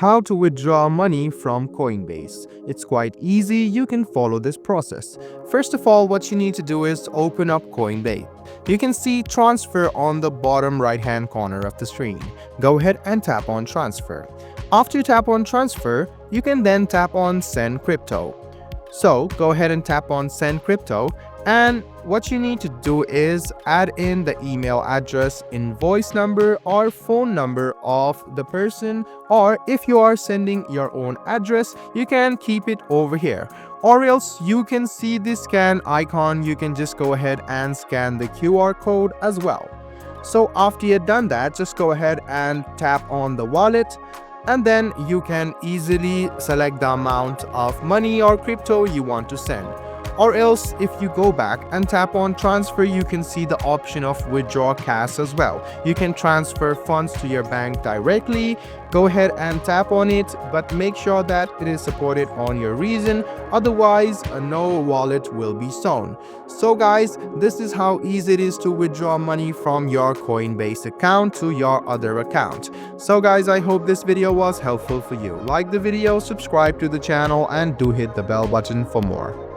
How to withdraw money from Coinbase. It's quite easy, you can follow this process. First of all, what you need to do is open up Coinbase. You can see transfer on the bottom right hand corner of the screen. Go ahead and tap on transfer. After you tap on transfer, you can then tap on send crypto. So go ahead and tap on send crypto, and what you need to do is add in the email address, invoice number or phone number of the person, or if you are sending your own address, you can keep it over here, or else you can see the scan icon. You can just go ahead and scan the QR code as well. So after you've done that, just go ahead and tap on the wallet, and then you can easily select the amount of money or crypto you want to send. Or else, if you go back and tap on transfer, you can see the option of withdraw cash as well. You can transfer funds to your bank directly. Go ahead and tap on it, but make sure that it is supported on your region, otherwise no wallet will be shown. So guys, this is how easy it is to withdraw money from your Coinbase account to your other account. So guys, I hope this video was helpful for you. Like the video, subscribe to the channel, and do hit the bell button for more.